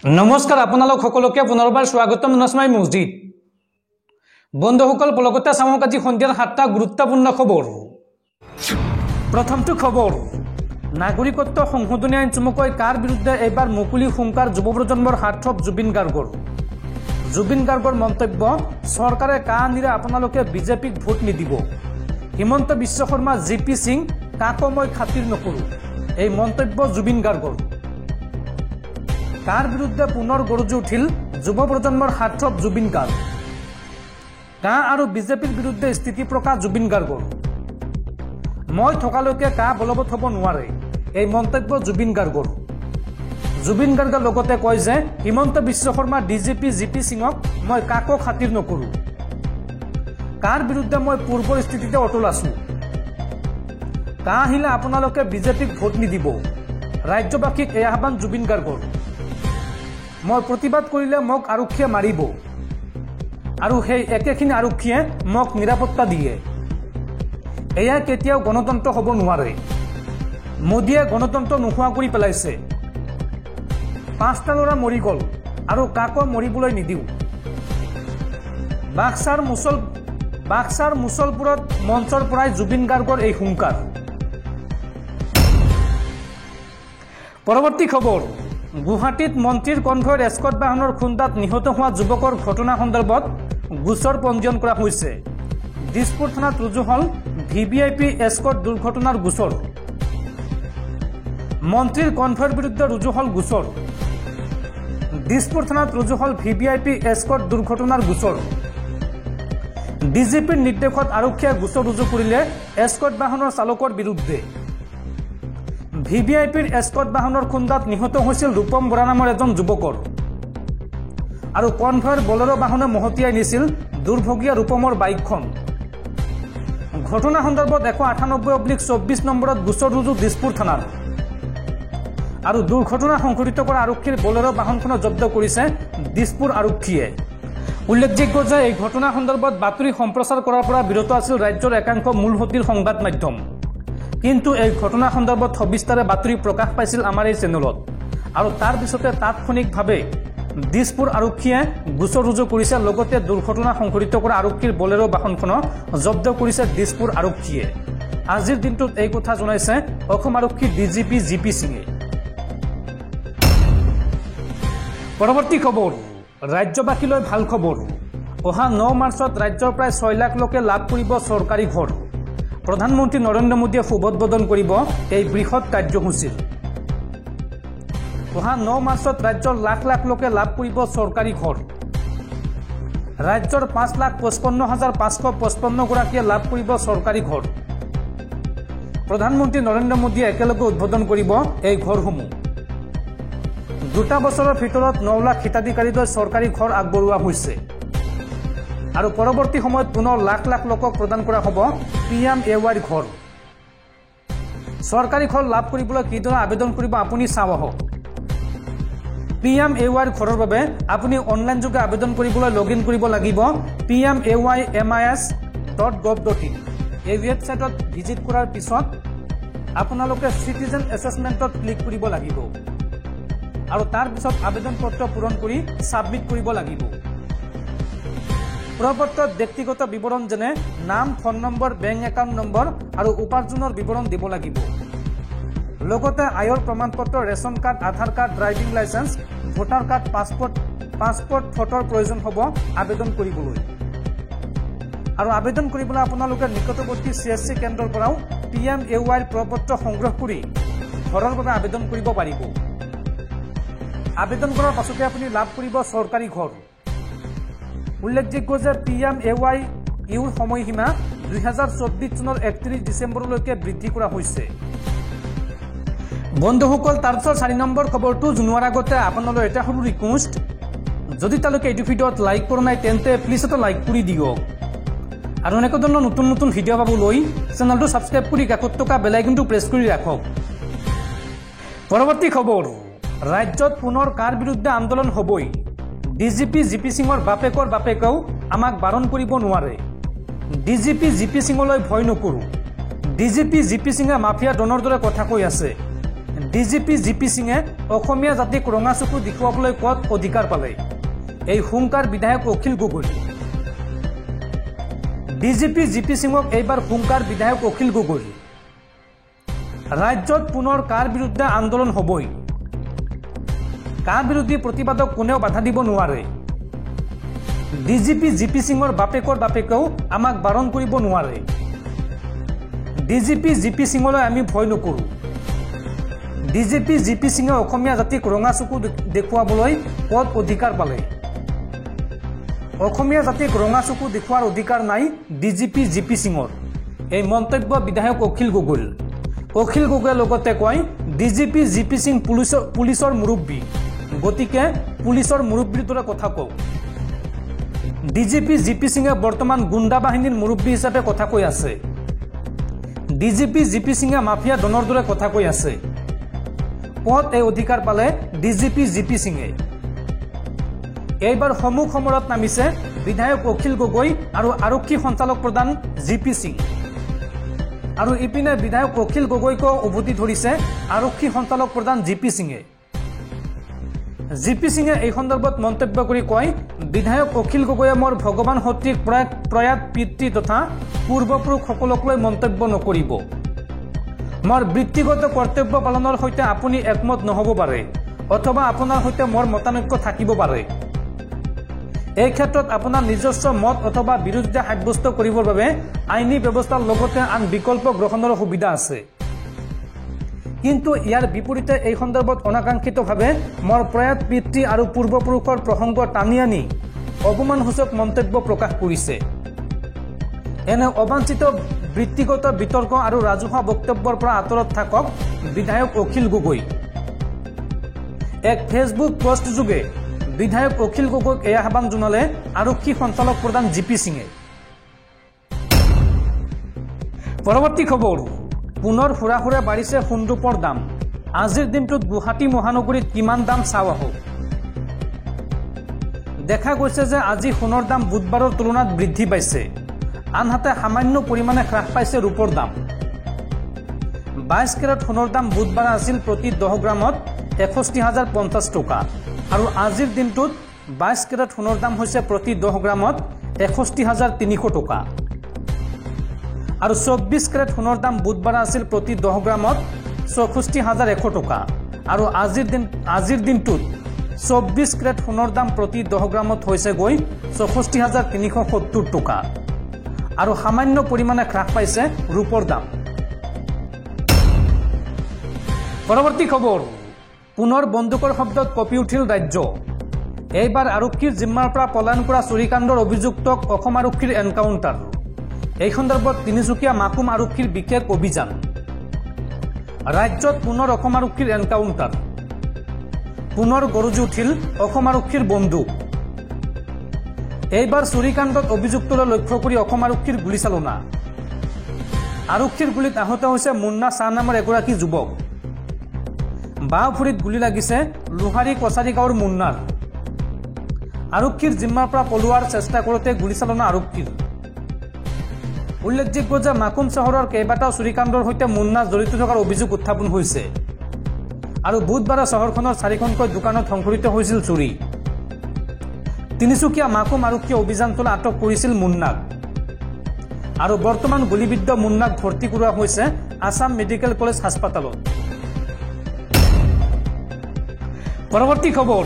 नमस्कार आपनालोक सकलोके पुनर्बार स्वागतम नसमाई मस्जिद बंधुসকল पलकता सामक आज सन्धियार 7টা गुरुत्वपूर्ण खबर। प्रथमটো खबर नागरिकत्व संशोधनी आईन चुमुকৈ कार बिरुद्धे एबार मुकुली हुंकार युव प्रजन्মৰ हाथत जुबिन गार्गर मन्तव्य सरकारे का आनिले आपनालोके बीजेपीक भोट निदिब। हिमंत विश्व शर्मा जीपी सिंह काको मैं खातिर नकरो এই মন্তব্য जुबिन गार्गर। कार बिरुद्धे पुनर गरजी उठिल युव प्रजन्মৰ हाथत जुबिन गार्ग। का और बीजेपीर बिरुद्धे स्थिति प्रकाश जुबिन गार्गर। मैं थकाলৈকে का बलवৎ हब নোৱাৰে এই মন্তব্য जुबिन गार्गर। जुबिन गार्गे लगते कय जे हिमंत विश्व शर्मा डीजीपी जीपी सिंहक मैं काको खातिर नकरो। कार बिरुद्धे मैं पूर्वर स्थितिते अटल आছো। का आहिले आपनालोके बीजेपीक भोट निदिब। राज्यबासीक এই আহ্বান जुबिन गार्गर। मैं प्रतिबाद करिले मक आरक्षीये मारिब और সেই একেখিনি आरक्षीये मक निरापत्ता दिए। एया केতিয়াও गणतंत्र हब নোৱাৰে। मोदीये गणतंत्र নোহোৱা কৰি পেলাইছে। 5টা লৰা মৰি গল আৰু কাকো মৰিবলৈ নিদিও। বাক্সাৰ মুছলপুৰত মঞ্চৰ পৰাই जुबिन गार्गर এই হুংকাৰ। परवर्ती खबर गुवाहाटीत मन्त्रीर कन्भयर एस्कट बाहনৰ खुन्दात निहत हुआ युवकर घटना सन्दर्भत गोचर पंजीयन কৰা হৈছে। दिसपुर थानात रुजु हल ভিভিআইপি एस्कट दुर्घटनार गोचर। मन्त्रीर कन्भयर बिरुद्धे रुजु हल गोचर। दिसपुर थानात रुजु हल ভিভিআইপি एस्कट दुर्घटनार गोचर। ডিজিপিৰ নিৰ্দেশত আৰক্ষীয়ে গোচৰ ৰুজু কৰিলে এস্কট বাহনৰ চালকৰ বিৰুদ্ধে। ভিভিআইপিৰ এস্কট বাহনৰ খুন্দাত নিহত হৈছিল ৰূপম বৰা নামৰ এজন যুৱকৰ আৰু কনভয়ৰ বলেৰো বাহনে মহতিয়াই নিছিল দুৰ্ভগীয়া ৰূপমৰ বাইকখন। ঘটনা সন্দৰ্ভত 198/24 নম্বৰত গোচৰ ৰুজু দিছপুৰ থানাত আৰু দুৰ্ঘটনা সংঘটিত কৰা আৰক্ষীৰ বলেৰো বাহনখন জব্দ কৰিছে দিছপুৰ আৰক্ষীয়ে। উল্লেখযোগ্য যে এই ঘটনা সন্দৰ্ভত বাতৰি সম্প্ৰচাৰ কৰাৰ পৰা বিৰত আছিল ৰাজ্যৰ একাংশ মূলহতীৰ সংবাদ মাধ্যম। কিন্তু এই ঘটনা সন্দৰ্ভত সবিস্তাৰে বাতৰি প্ৰকাশ পাইছিল আমাৰ এই চেনেলত আৰু তাৰ পিছতে তাৎক্ষণিকভাৱে দিছপুৰ আৰক্ষীয়ে গোচৰ ৰুজু কৰিছে। লগতে দুৰ্ঘটনা সংঘটিত কৰা আৰক্ষীৰ বলেৰো বাহনখন জব্দ কৰিছে দিছপুৰ আৰক্ষীয়ে। আজিৰ দিনটোত এই কথা জনাইছে অসম আৰক্ষী ডিজিপি জিপি সিঙে। পৰৱৰ্তী খবৰ ৰাজ্যবাসীলৈ ভাল খবৰ। অহা 9 মাৰ্চত ৰাজ্যৰ প্ৰায় 6 লাখ লোকে লাভ কৰিব চৰকাৰী ঘৰ। प्रधानमंत्री नरेंद्र मोदी शुभोद्बोधन करिब এই বৃহৎ কাৰ্যসূচীৰ। অহা 9 মাৰ্চত ৰাজ্যৰ লাখ লাখ লোকে লাভ কৰিব চৰকাৰী ঘৰ। ৰাজ্যৰ 5,55,555 গৰাকীয়ে লাভ কৰিব চৰকাৰী ঘৰ। প্ৰধানমন্ত্ৰী নৰেন্দ্ৰ মোদীয়ে একেলগে উদ্বোধন কৰিব এই ঘৰসমূহ। 2 বছৰৰ ভিতৰত 9 লাখ হিতাধিকাৰীলৈ চৰকাৰী ঘৰ আগবঢ়োৱা হৈছে আৰু পৰৱৰ্তী সময়ত পুনৰ লাখ লাখ লোকক প্ৰদান কৰা হ'ব PMAY ঘৰ। চৰকাৰী ঘৰ লাভ কৰিবলৈ কিদৰে আবেদন কৰিব আপুনি চাও আহক। PMAY ঘৰৰ বাবে আপুনি অনলাইন যোগে আবেদন কৰিবলৈ লগইন কৰিব লাগিব pmaymis.gov.in। এই ৱেবছাইটত ভিজিট কৰাৰ পিছত আপোনালোকে সিটিজেন এছেছমেণ্টত ক্লিক কৰিব লাগিব আৰু তাৰ পিছত আবেদন পত্ৰ পূৰণ কৰি সাবমিট কৰিব লাগিব। প্ৰপত্ৰত ব্যক্তিগত বিৱৰণ যেনে নাম, phone number, bank account number আৰু উপাৰ্জনৰ বিৱৰণ দিব লাগিব। লগতে আয়ৰ প্ৰমাণপত্ৰ, ration card, Aadhaar card, driving licence, voter card, passport ফটোৰ প্ৰয়োজন হ'ব আবেদন কৰিবলৈ। আৰু আবেদন কৰিবলৈ আপোনালোকে নিকটৱৰ্তী CSC কেন্দ্ৰৰ পৰাও PMAY প্ৰপত্ৰ সংগ্ৰহ কৰি ঘৰৰ বাবে আবেদন কৰিব পাৰিব। আবেদন কৰাৰ পাছতে আপুনি লাভ কৰিব চৰকাৰী ঘৰ। উল্লেখযোগ্য যে PMAY ইউৰ সময়সীমা 2024 চনৰ 31 ডিচেম্বৰলৈকে বৃদ্ধি কৰা হৈছে। বন্ধুসকল তাৰপিছত 4 নম্বৰ খবৰটো জনোৱাৰ আগতে আপোনালোকৰ এটা সৰু ৰিকুৱেষ্ট, যদি তালৈকে এইটো ভিডিঅ'ত লাইক কৰা নাই তেন্তে প্লিজ এটা লাইক কৰি দিয়ক আৰু এনেকুৱা ধৰণৰ নতুন নতুন ভিডিঅ' পাবলৈ চেনেলটো ছাবস্ক্ৰাইব কৰি কাষত থকা বেল আইকনটো প্ৰেছ কৰি ৰাখক। পৰৱৰ্তী খবৰ ৰাজ্যত পুনৰ কাৰ বিৰুদ্ধে আন্দোলন হ'বই। ডিজিপি জিপি সিঙৰ বাপেকেও আমাক বাৰণ কৰিব নোৱাৰে। ডিজিপি জিপি সিঙলৈ ভয় নকৰো। ডিজিপি জিপি সিঙে মাফিয়া ডনৰ দৰে কথা কৈ আছে। ডিজিপি জিপি সিঙে অসমীয়া জাতিক ৰঙা চকু দেখুৱাবলৈ ক'ত অধিকাৰ পালে এই হুংকাৰ বিধায়ক অখিল গগৈ ডিজিপি জিপি সিঙক এইবাৰ হুংকাৰ বিধায়ক অখিল গগৈ ৰাজ্যত পুনৰ কাৰ বিৰুদ্ধে আন্দোলন হ'বই কাৰ বিৰোধী প্ৰতিবাদক কোনেও বাধা দিব নোৱাৰে ডিজিপি জিপি সিঙৰ বাপেকেও আমাক বাৰণ কৰিব নোৱাৰে ডিজিপি জিপি সিঙলৈ আমি ভয় নকৰোঁ ডিজিপি জিপি সিঙে অসমীয়া জাতিক ৰঙা চকু দেখুৱাবলৈ ক'ত অধিকাৰ পালে অসমীয়া জাতিক ৰঙা চকু দেখুৱাৰ অধিকাৰ নাই ডিজিপি জিপি সিঙৰ এই মন্তব্য বিধায়ক অখিল গগৈয়ে লগতে কয় ডিজিপি জিপি সিং পুলিচৰ মুৰব্বী গতিকে পুলিচৰ মুৰব্বীৰ দৰে কথা কওঁ ডিজিপি জিপি সিঙে বৰ্তমান গুণ্ডা বাহিনীৰ মুৰব্বী হিচাপে কথা কৈ আছে ডিজিপি জিপি সিঙে মাফিয়া ডনৰ দৰে কথা কৈ আছে ক'ত এই অধিকাৰ পালে ডিজিপি জিপি সিঙে এইবাৰ সমুখ সমৰত নামিছে বিধায়ক অখিল গগৈ আৰু আৰক্ষী সঞ্চালক প্ৰধান জিপি সিং আৰু ইপিনে বিধায়ক অখিল গগৈকো উভতি ধৰিছে আৰক্ষী সঞ্চালক প্ৰধান জিপি সিঙে এই সন্দৰ্ভত মন্তব্য কৰি কয় বিধায়ক অখিল গগৈয়ে মোৰ ভগৱান সদৃশ প্ৰয়াত পিতৃ তথা পূৰ্বপুৰুষসকলক লৈ মন্তব্য নকৰিব মোৰ বৃত্তিগত কৰ্তব্য পালনৰ সৈতে আপুনি একমত নহ'ব পাৰে অথবা আপোনাৰ সৈতে মোৰ মতানৈক্য থাকিব পাৰে এই ক্ষেত্ৰত আপোনাৰ নিজস্ব মত অথবা বিৰুদ্ধে সাব্যস্ত কৰিবৰ বাবে আইনী ব্যৱস্থাৰ লগতে আন বিকল্প গ্ৰহণৰ সুবিধা আছে কিন্তু ইয়াৰ বিপৰীতে এই সন্দৰ্ভত অনাকাংক্ষিতভাৱে মোৰ প্ৰয়াত পিতৃ আৰু পূৰ্বপুৰুষৰ প্ৰসংগ টানি আনি অপমানসূচক মন্তব্য প্ৰকাশ কৰিছে এনে অবাঞ্ছিত বৃত্তিগত বিতৰ্ক আৰু ৰাজহুৱা বক্তব্যৰ পৰা আঁতৰত থাকক বিধায়ক অখিল গগৈ এক ফেচবুক পোষ্ট যোগে বিধায়ক অখিল গগৈক এই আহ্বান জনালে আৰক্ষী সঞ্চালক প্ৰধান জিপি সিঙে পৰৱৰ্তী খবৰ পুনৰ হুৰা বাঢ়িছে সোণৰূপৰ দাম আজিৰ দিনটোত গুৱাহাটী মহানগৰীত কিমান দাম চাওঁ আহক দেখা গৈছে যে আজি সোণৰ দাম বুধবাৰৰ তুলনাত বৃদ্ধি পাইছে আনহাতে সামান্য পৰিমাণে হ্ৰাস পাইছে ৰূপৰ দাম 22 কেৰেট সোণৰ দাম বুধবাৰ আছিল প্ৰতি 10 গ্ৰামত 61,050 টকা আৰু আজিৰ দিনটোত 22 কেৰেট সোণৰ দাম হৈছে প্ৰতি 10 গ্ৰামত 61,300 টকা আৰু 24 কেৰেট সোণৰ দাম বুধবাৰ আছিল প্ৰতি 10 গ্ৰামত 64,100 টকা আৰু আজিৰ দিনটোত 24 কেৰেট সোণৰ দাম প্ৰতি 10 গ্ৰামত হৈছে গৈ 64,370 টকা আৰু সামান্য পৰিমাণে হ্ৰাস পাইছে ৰূপৰ দাম পৰৱৰ্তী খবৰ পুনৰ বন্দুকৰ শব্দত কঁপি উঠিল ৰাজ্য এইবাৰ আৰক্ষীৰ জিম্মাৰ পৰা পলায়ন কৰা চুৰিকাণ্ডৰ অভিযুক্তক অসম আৰক্ষীৰ এনকাউণ্টাৰ এই সন্দৰ্ভত তিনিচুকীয়া মাকুম আৰক্ষীৰ বিশেষ অভিযান ৰাজ্যত পুনৰ অসম আৰক্ষীৰ এনকাউণ্টাৰ পুনৰ গৰজি উঠিল অসম আৰক্ষীৰ বন্দুক এইবাৰ চুৰিকাণ্ডত অভিযুক্তলৈ লক্ষ্য কৰি অসম আৰক্ষীৰ গুলীচালনা আৰক্ষীৰ গুলীত আহত হৈছে মুন্না শ্বাহ নামৰ এগৰাকী যুৱক বাওঁ ভৰিত গুলী লাগিছে লোহাৰী কছাৰী গাঁৱৰ মুন্নাৰ আৰক্ষীৰ জিম্মাৰ পৰা পলোৱাৰ চেষ্টা কৰোঁতে গুলীচালনা আৰক্ষীৰ উল্লেখযোগ্য যে মাকুম চহৰৰ কেইবাটাও চুৰিকাণ্ডৰ সৈতে মুন্না জড়িত থকাৰ অভিযোগ উত্থাপন হৈছে আৰু বুধবাৰে চহৰখনৰ 4খনকৈ দোকানত সংঘটিত হৈছিল চুৰি তিনিচুকীয়া মাকুম আৰক্ষীয়ে অভিযান চলাই আটক কৰিছিল মুন্নাক আৰু বৰ্তমান গুলীবিদ্ধ মুন্নাক ভৰ্তি কৰোৱা হৈছে আছাম মেডিকেল কলেজ হাস্পতালত পৰৱৰ্তী খবৰ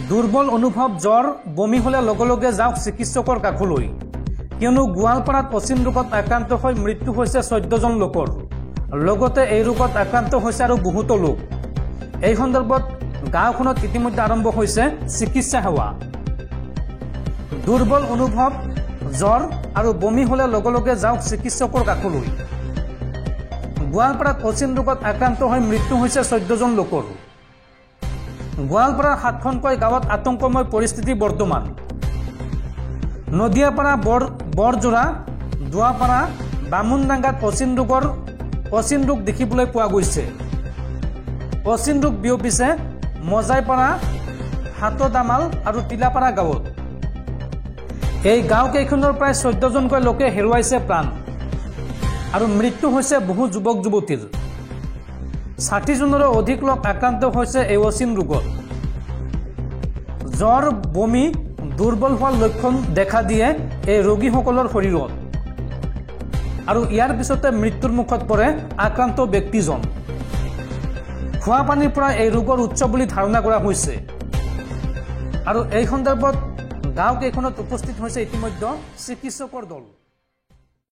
দুৰ্বল অনুভৱ জ্বৰ বমি হলে লগে লগে যাওক চিকিৎসকৰ কাষলৈ কিয়নো গোৱালপাৰাত অচিন ৰোগত আক্ৰান্ত হৈ মৃত্যু হৈছে 14 জন লোকৰ লগতে এই ৰোগত আক্ৰান্ত হৈছে আৰু বহুতো লোক এই সন্দৰ্ভত গাঁওখনত ইতিমধ্যে আৰম্ভ হৈছে চিকিৎসা সেৱা দুৰ্বল অনুভৱ জ্বৰ আৰু বমি হলে লগে লগে যাওক চিকিৎসকৰ কাষলৈ গোৱালপাৰাত অচিন ৰোগত আক্ৰান্ত হৈ মৃত্যু হৈছে 14 জন লোকৰ গোৱালপাৰাৰ 7খনকৈ গাঁৱত আতংকময় পৰিস্থিতি বৰ্তমান নদিয়াপাৰা বৰজোৰা দুৱাপাৰা বামুনডাঙ্গাত অচিন ৰোগ দেখিবলৈ পোৱা গৈছে অচিন ৰোগ বিয়পিছে মজাইপাৰা হাতদামাল আৰু তিলাপাৰা গাঁৱত এই গাঁওকেইখনৰ প্ৰায় 14 জনকৈ লোকে হেৰুৱাইছে প্ৰাণ আৰু মৃত্যু হৈছে বহু যুৱক যুৱতীৰ 60 জনৰো অধিক লোক আক্ৰান্ত হৈছে এই অচিন ৰোগত জ্বৰ বমি দুৰ্বল হোৱাৰ লক্ষণ দেখা দিয়ে এই ৰোগীসকলৰ শৰীৰত আৰু ইয়াৰ পিছতে মৃত্যুৰ মুখত পৰে আক্ৰান্ত ব্যক্তিজন খোৱা পানীৰ পৰা এই ৰোগৰ উৎস বুলি ধাৰণা কৰা হৈছে আৰু এই সন্দৰ্ভত গাঁও কেইখনত উপস্থিত হৈছে ইতিমধ্যে চিকিৎসকৰ দল